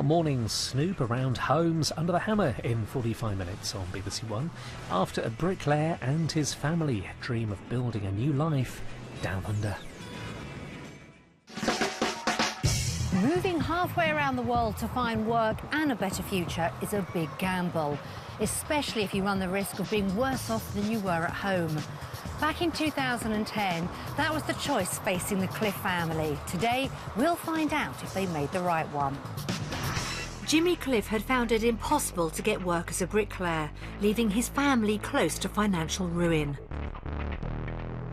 morning snoop around homes under the hammer in 45 minutes on BBC One, after a bricklayer and his family dream of building a new life down under. Moving halfway around the world to find work and a better future is a big gamble, especially if you run the risk of being worse off than you were at home. Back in 2010, that was the choice facing the Cliff family. Today, we'll find out if they made the right one. Jimmy Cliff had found it impossible to get work as a bricklayer, leaving his family close to financial ruin.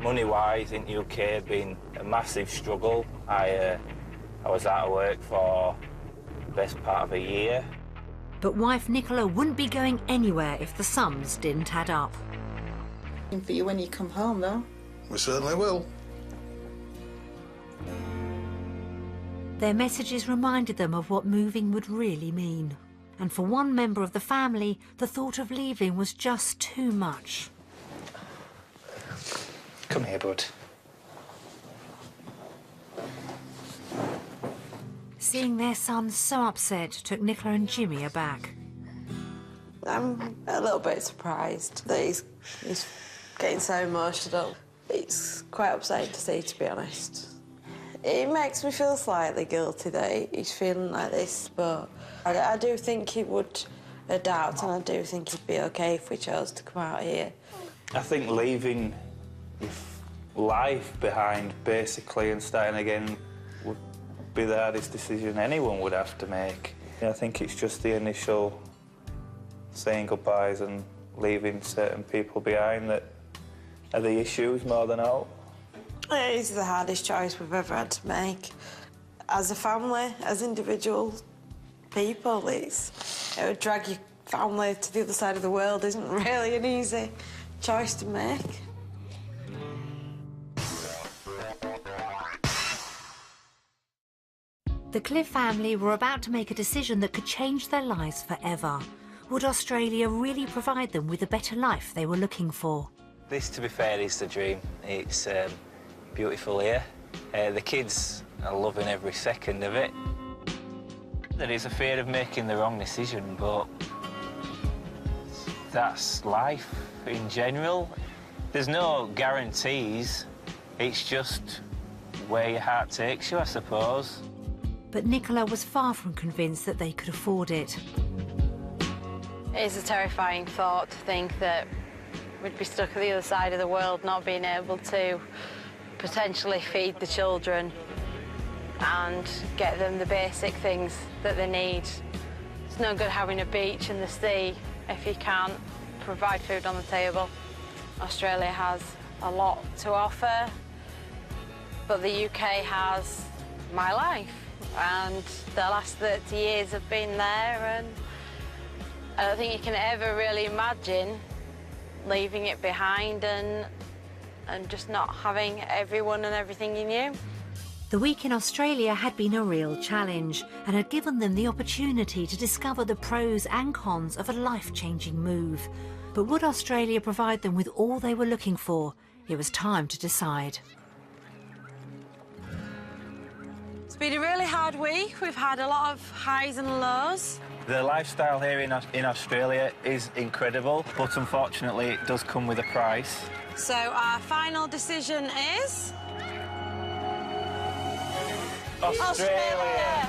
Money-wise, in the UK, had been a massive struggle. I was out of work for the best part of a year. But wife Nicola wouldn't be going anywhere if the sums didn't add up. For you when you come home, though. We certainly will. Their messages reminded them of what moving would really mean. And for one member of the family, the thought of leaving was just too much. Come here, bud. Seeing their son so upset took Nicola and Jimmy aback. I'm a little bit surprised that he's getting so emotional. It's quite upsetting to see, to be honest. It makes me feel slightly guilty that he's feeling like this, but I do think he would adapt, and I do think he'd be OK if we chose to come out here. I think leaving life behind, basically, and starting again would be the hardest decision anyone would have to make. I think it's just the initial saying goodbyes and leaving certain people behind that are the issues more than out. It is the hardest choice we've ever had to make. As a family, as individual people, it would drag your family to the other side of the world isn't really an easy choice to make. The Cliff family were about to make a decision that could change their lives forever. Would Australia really provide them with the better life they were looking for? This, to be fair, is the dream. It's beautiful here. The kids are loving every second of it. There is a fear of making the wrong decision, but that's life in general. There's no guarantees. It's just where your heart takes you, I suppose. But Nicola was far from convinced that they could afford it. It is a terrifying thought to think that we'd be stuck at the other side of the world, not being able to potentially feed the children and get them the basic things that they need. It's no good having a beach and the sea if you can't provide food on the table. Australia has a lot to offer, but the UK has my life, and the last 30 years have been there, and I don't think you can ever really imagine leaving it behind and just not having everyone and everything you knew. The week in Australia had been a real challenge and had given them the opportunity to discover the pros and cons of a life-changing move. But would Australia provide them with all they were looking for? It was time to decide. It's been a really hard week. We've had a lot of highs and lows. The lifestyle here in Australia is incredible, but unfortunately it does come with a price. So our final decision is... Australia!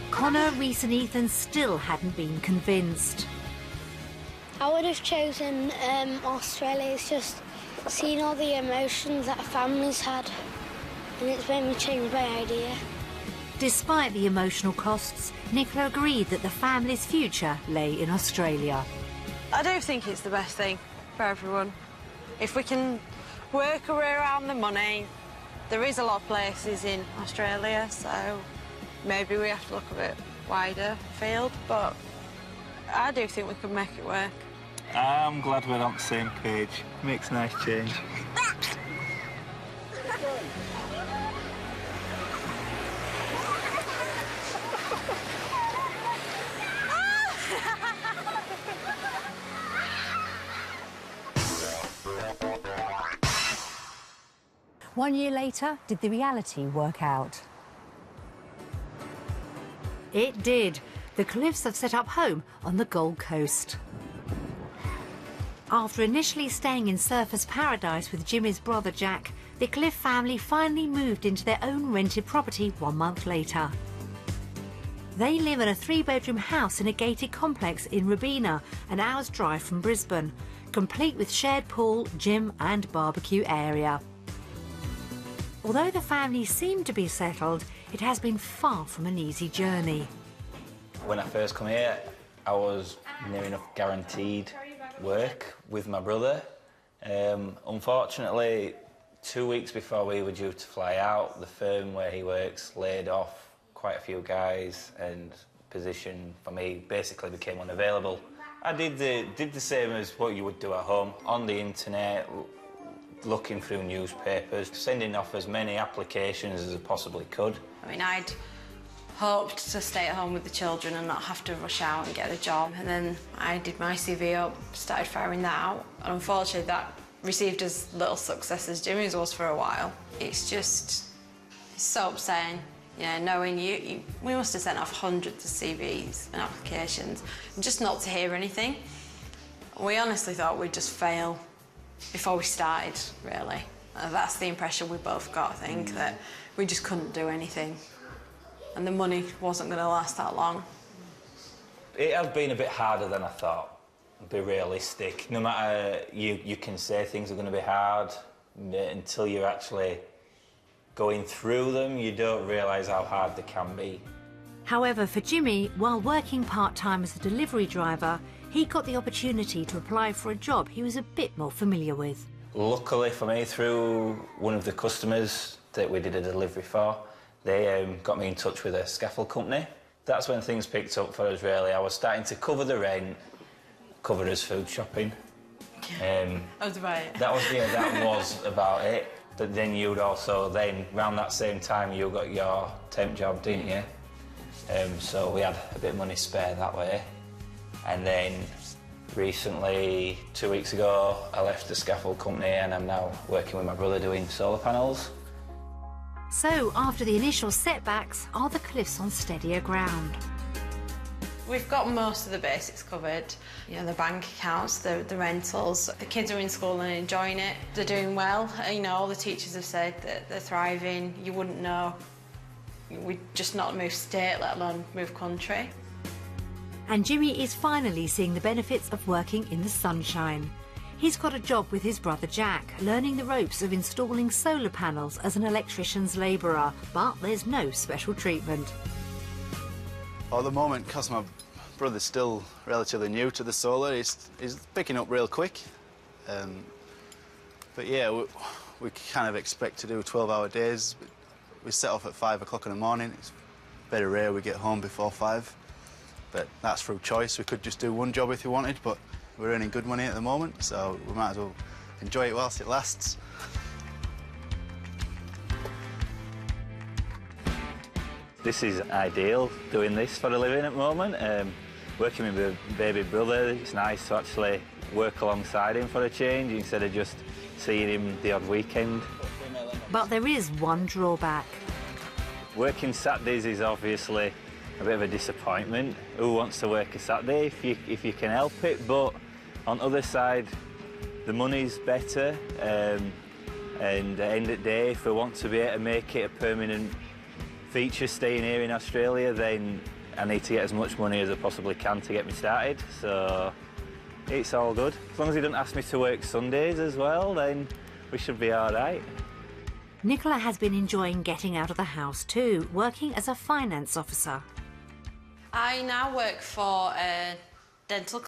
Connor, Reese and Ethan still hadn't been convinced. I would have chosen Australia. It's just seeing all the emotions that families had, and it's made me change my idea. Despite the emotional costs, Nicola agreed that the family's future lay in Australia. I do think it's the best thing for everyone. If we can work our way around the money, there is a lot of places in Australia, so maybe we have to look a bit wider field, but I do think we can make it work. I'm glad we're on the same page. Makes a nice change. One year later, did the reality work out? It did. The Cliffs have set up home on the Gold Coast. After initially staying in surfers' paradise with Jimmy's brother Jack, the Cliff family finally moved into their own rented property 1 month later. They live in a 3-bedroom house in a gated complex in Robina, an hour's drive from Brisbane, complete with shared pool, gym and barbecue area. Although the family seemed to be settled, it has been far from an easy journey. When I first come here, I was near enough guaranteed work with my brother. Unfortunately, 2 weeks before we were due to fly out, the firm where he works laid off quite a few guys, and position for me basically became unavailable. I did the same as what you would do at home, on the internet, looking through newspapers, sending off as many applications as I possibly could. I mean, I'd hoped to stay at home with the children and not have to rush out and get a job. And then I did my CV up, started firing that out. And unfortunately, that received as little success as Jimmy's was for a while. It's just so upsetting. You know, knowing we must have sent off hundreds of CVs and applications, and just not to hear anything. We honestly thought we'd just fail before we started, really. That's the impression we both got, I think, that we just couldn't do anything. And the money wasn't going to last that long. It has been a bit harder than I thought, to be realistic. No matter, you can say things are going to be hard, until you're actually going through them, you don't realise how hard they can be. However, for Jimmy, while working part-time as a delivery driver, he got the opportunity to apply for a job he was a bit more familiar with. Luckily for me, through one of the customers that we did a delivery for, they got me in touch with a scaffold company. That's when things picked up for us, really. I was starting to cover the rent, cover us food shopping. That was about it. That was about it. But then you'd also, around that same time, you got your temp job, didn't you? So we had a bit of money spare that way. And then recently, 2 weeks ago, I left the scaffold company and I'm now working with my brother doing solar panels. So, after the initial setbacks, are the Cliffs on steadier ground? We've got most of the basics covered. You know, the bank accounts, the rentals. The kids are in school and enjoying it. They're doing well. You know, all the teachers have said that they're thriving. You wouldn't know. We'd just not move state, let alone move country. And Jimmy is finally seeing the benefits of working in the sunshine. He's got a job with his brother Jack, learning the ropes of installing solar panels as an electrician's labourer, but there's no special treatment. At the moment, because my brother's still relatively new to the solar, he's picking up real quick. But yeah, we kind of expect to do 12-hour days. We set off at 5 o'clock in the morning. It's very rare we get home before 5, but that's through choice. We could just do one job if we wanted, but we're earning good money at the moment, so we might as well enjoy it whilst it lasts. This is ideal, doing this for a living at the moment. Working with my baby brother, it's nice to actually work alongside him for a change instead of just seeing him the odd weekend. But there is one drawback. Working Saturdays is obviously a bit of a disappointment. Who wants to work a Saturday if you can help it? But on the other side, the money's better. And at the end of the day, if we want to be able to make it a permanent feature staying here in Australia, then I need to get as much money as I possibly can to get me started. So it's all good. As long as he doesn't ask me to work Sundays as well, then we should be all right. Nicola has been enjoying getting out of the house too, working as a finance officer. I now work for a dental clinic.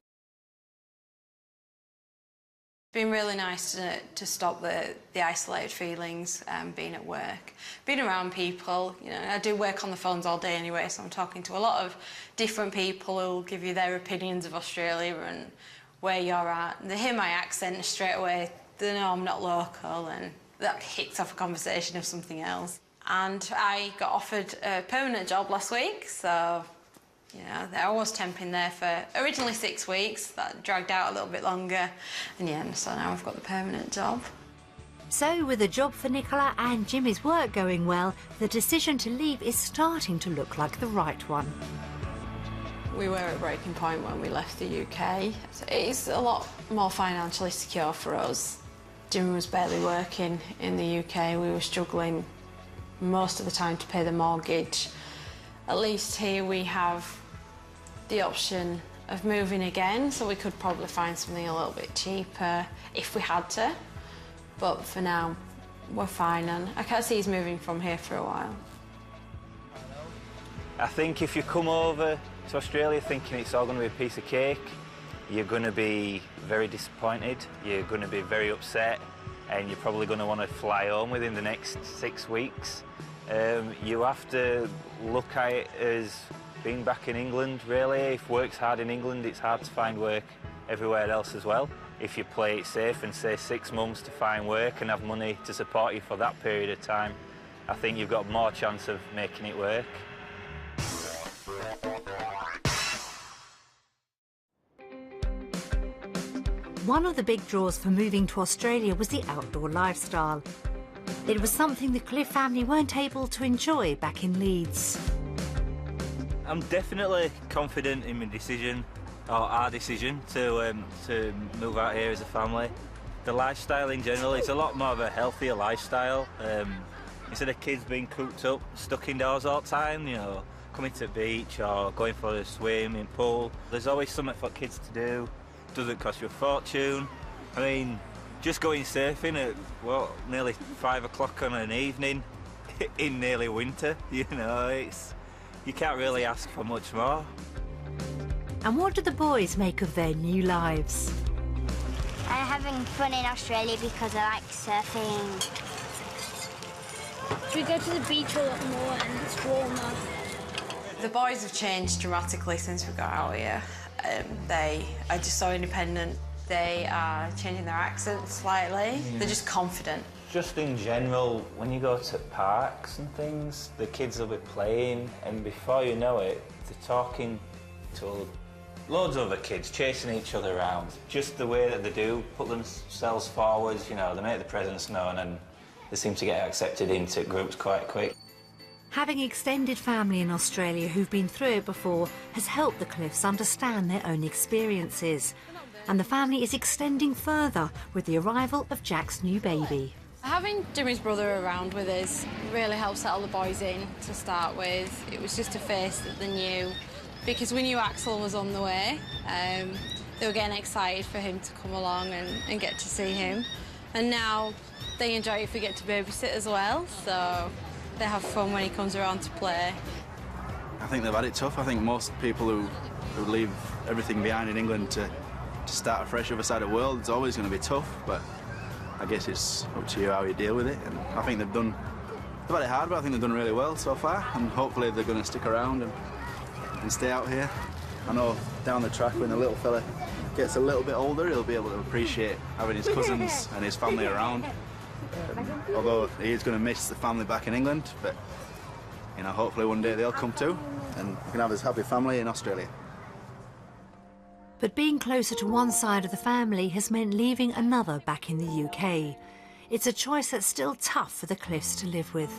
It's been really nice to stop the isolated feelings being at work. Being around people, you know, I do work on the phones all day anyway, so I'm talking to a lot of different people who will give you their opinions of Australia and where you're at. They hear my accent straight away, they know I'm not local, and that kicks off a conversation of something else. And I got offered a permanent job last week, so yeah, I was temping there for originally 6 weeks. That dragged out a little bit longer, and yeah, so now I've got the permanent job. So, with a job for Nicola and Jimmy's work going well, the decision to leave is starting to look like the right one. We were at a breaking point when we left the UK. It's a lot more financially secure for us. Jimmy was barely working in the UK. We were struggling most of the time to pay the mortgage. At least here we have the option of moving again, so we could probably find something a little bit cheaper if we had to. But for now, we're fine, and I can't see us moving from here for a while. I think if you come over to Australia thinking it's all going to be a piece of cake, you're going to be very disappointed, you're going to be very upset, and you're probably going to want to fly home within the next 6 weeks. You have to look at it as being back in England, really. If work's hard in England, it's hard to find work everywhere else as well. If you play it safe and say 6 months to find work and have money to support you for that period of time, I think you've got more chance of making it work. One of the big draws for moving to Australia was the outdoor lifestyle. It was something the Cliff family weren't able to enjoy back in Leeds. I'm definitely confident in my decision, or our decision, to move out here as a family. The lifestyle in general, it's a lot more of a healthier lifestyle. Instead of kids being cooped up, stuck indoors all the time, you know, coming to the beach or going for a swim in pool, there's always something for kids to do. Doesn't cost you a fortune. I mean, just going surfing at, what, nearly 5 o'clock on an evening in nearly winter, you know, you can't really ask for much more. And what do the boys make of their new lives? I'm having fun in Australia because I like surfing. We go to the beach a lot more and it's warmer. The boys have changed dramatically since we got out here. They are just so independent. They are changing their accents slightly. Yeah. They're just confident. Just in general, when you go to parks and things, the kids will be playing, and before you know it, they're talking to loads of other kids, chasing each other around. Just the way that they do, put themselves forwards, you know, they make the presence known, and they seem to get accepted into groups quite quick. Having extended family in Australia who've been through it before has helped the Cliffs understand their own experiences. And the family is extending further with the arrival of Jack's new baby. Having Jimmy's brother around with us really helped settle the boys in to start with. It was just a face that they knew, because we knew Axel was on the way. They were getting excited for him to come along and get to see him. And now they enjoy it if we get to babysit as well, so they have fun when he comes around to play. I think they've had it tough. I think most people who leave everything behind in England to start afresh other side of the world, it's always going to be tough, but I guess it's up to you how you deal with it. And I think they've had it hard, but I think they've done really well so far, and hopefully they're going to stick around and stay out here. I know down the track when the little fella gets a little bit older, he'll be able to appreciate having his cousins and his family around. Although he is going to miss the family back in England, but you know, hopefully one day they'll come too, and we can have this happy family in Australia. But being closer to one side of the family has meant leaving another back in the UK. It's a choice that's still tough for the Cliffs to live with.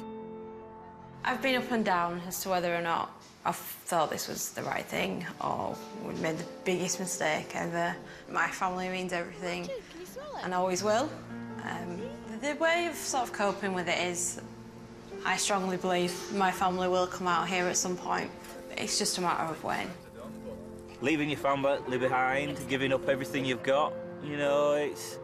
I've been up and down as to whether or not I thought this was the right thing or we'd made the biggest mistake ever. My family means everything and always will. The way of sort of coping with it is I strongly believe my family will come out here at some point. It's just a matter of when. Leaving your family behind, giving up everything you've got, you know, it's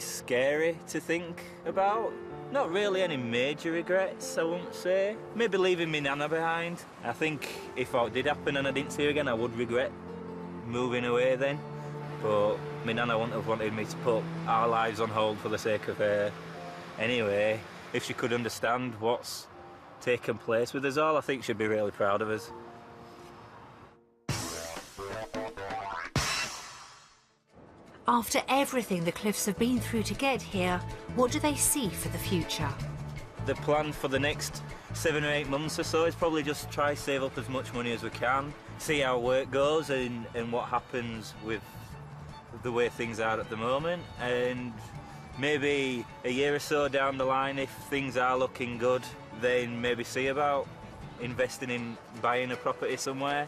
scary to think about. Not really any major regrets, I won't say. Maybe leaving my nana behind. I think if it did happen and I didn't see her again, I would regret moving away then. But my nana wouldn't have wanted me to put our lives on hold for the sake of her. Anyway, if she could understand what's taken place with us all, I think she'd be really proud of us. After everything the Cliffs have been through to get here, what do they see for the future? The plan for the next 7 or 8 months or so is probably just try to save up as much money as we can, see how work goes and what happens with the way things are at the moment, and maybe a year or so down the line, if things are looking good, then maybe see about investing in buying a property somewhere.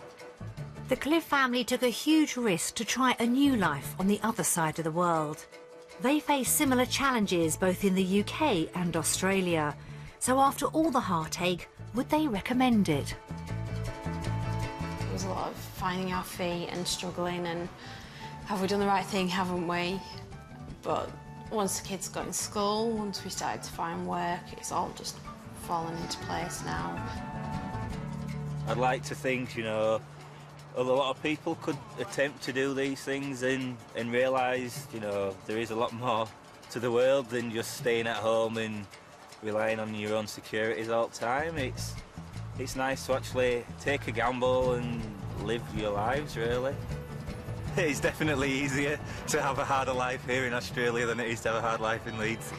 The Cliff family took a huge risk to try a new life on the other side of the world. They face similar challenges both in the UK and Australia. So after all the heartache, would they recommend it? There was a lot of finding our feet and struggling and have we done the right thing, haven't we? But once the kids got in school, once we started to find work, it's all just fallen into place now. I'd like to think, you know, a lot of people could attempt to do these things and realise, you know, there is a lot more to the world than just staying at home and relying on your own securities all the time. It's nice to actually take a gamble and live your lives, really. It's definitely easier to have a harder life here in Australia than it is to have a hard life in Leeds.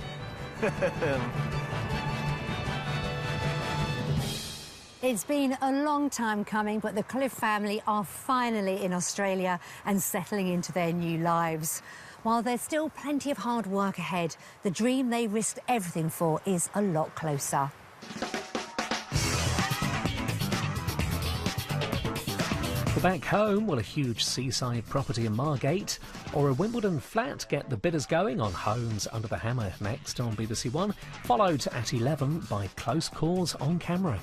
It's been a long time coming, but the Cliff family are finally in Australia and settling into their new lives. While there's still plenty of hard work ahead, the dream they risked everything for is a lot closer. For back home, will a huge seaside property in Margate or a Wimbledon flat get the bidders going on Homes Under the Hammer next on BBC One, followed at 11 by Close Calls on Camera.